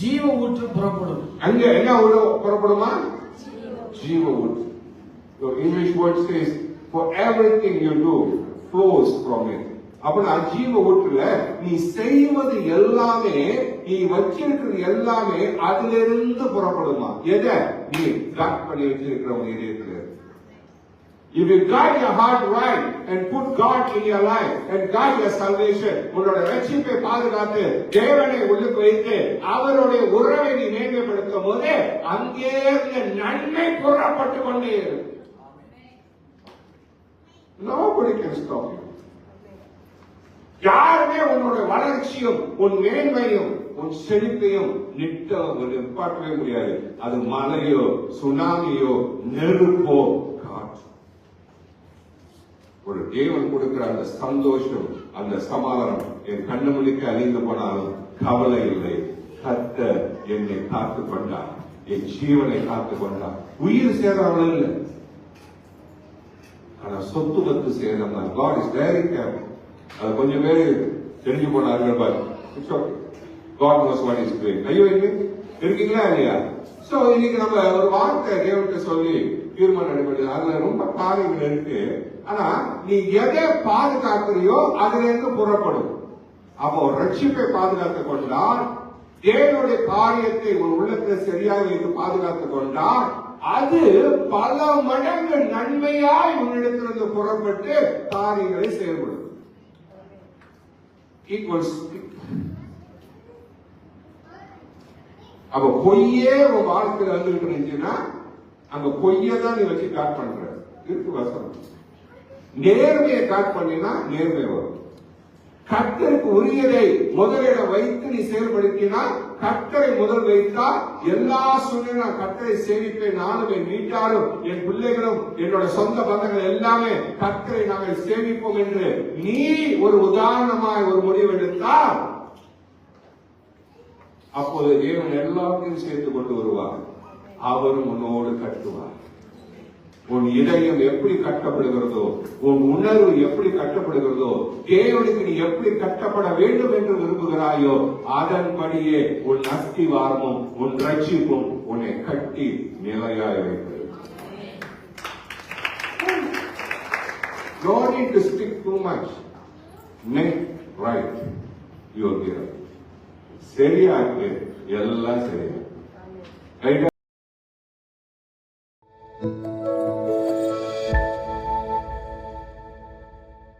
ஜீவ ஊற்று புறப்படும். அங்க என்ன புறப்படுமா? ஜீவ ஊற்று. The English word says, for everything you do flows from it. அப்ப ஜீவ ஊற்றுல நீ செய்வது எல்லாமே, நீ வச்சிருக்கிறது எல்லாமே அதிலிருந்து புறப்படுமா? எதை நீ காட் பண்ணி வச்சிருக்கிற உன் இதயத்துல. If you guide your heart right and put God in your life and guide your salvation, உன்னோட ரட்சிப்பை பாதுகாத்து தேவனை உள்ளுக்கு வைத்து அவருடைய உறவை நீ மேன்மைப்படுத்தும் போது அங்கே இருந்த நன்மை புறப்பட்டு கொண்டே இருக்கும். Nobody can stop you. யாருமே உன்னோட வளர்ச்சியும் உன் மேன்மையும் உன் செழிப்பையும் நிப்பாட்டவே முடியாது. அது மழையோ சுனாமியோ நெருப்போ காற்று. ஒரு தேவன் கொடுக்கிற அந்த சந்தோஷம், அந்த சமாதானம் என் கண்ணு முழுக்க அழிந்து போனாலும் கவலை இல்லை. கர்த்தர் என்னை காத்துக் கொண்டார், என் ஜீவனை காத்துக் கொண்டார். உயிர் சேதம் இல்லை, ஆனா சொத்து பத்து சேதம் தான். God is very careful. அது கொஞ்சம் பேர் தெரிஞ்சு போனார்கள். God knows what is doing. ஐயோ இருக்கீங்களா இல்லையா? சோ இன்னைக்கு நம்ம ஒரு வார்த்தை தேவன்கிட்ட சொல்லி தீர்மானம் எடுப்பது, அதுல ரொம்ப காரியங்கள் இருக்கு. ஆனா நீ எதை பாதுகாக்கிறியோ அதுல இருந்து புறப்படும். அப்போ ரட்சிப்பை பாதுகாத்துக் கொண்டால், தேவனுடைய காரியத்தை ஒரு உள்ளத்தை சரியாக வைத்து பாதுகாத்துக் கொண்டால், அது பல மடங்கு நன்மையாய் உன்னிடத்திலிருந்து புறப்பட்டு காரியங்களை செயல்படும். அப்ப பொய்யே உன் வாழ்க்கையில் வந்துகிட்டு இருந்துச்சுன்னா அங்க பொய்யதான் நீ வச்சு காட் பண்ற இருக்கு வசனம். நேர்மையை காட் பண்ணினா நேர்மை வரும். கர்த்தருக்கு உரியதை முதலிடம் வைத்து நீ செயல்படுத்தினா, கர்த்தரை முதல் வைத்தால் எல்லா சூழ்நிலையும் கர்த்தரை சேமிப்பேன், நானும் என் வீட்டாரும் என் பிள்ளைகளும் என்னோட சொந்த பந்தங்கள் எல்லாமே கர்த்தரை நாங்கள் சேமிப்போம் என்று நீ ஒரு உதாரணமாய் ஒரு முடிவு எடுத்தால், அப்போது தேவன் எல்லாத்தையும் சேர்த்து கொண்டு வருவார். அவரும் உன்னோடு கட்டுவார். உன் இதயம் எப்படி கட்டப்படுகிறதோ, உன் உணர்வு எப்படி கட்டப்படுகிறதோ, தேவனுக்கு நீ எப்படி கட்டப்பட வேண்டும் என்று விரும்புகிறாயோ அதன்படியே உன் அஸ்திவாரமும் உன் ரட்சிப்பும் உன்னை கட்டி நிலையாய் வைக்கிறது. Don't need to stick too much. Make right your will. சரியாக்கு எல்லாம் சரியா.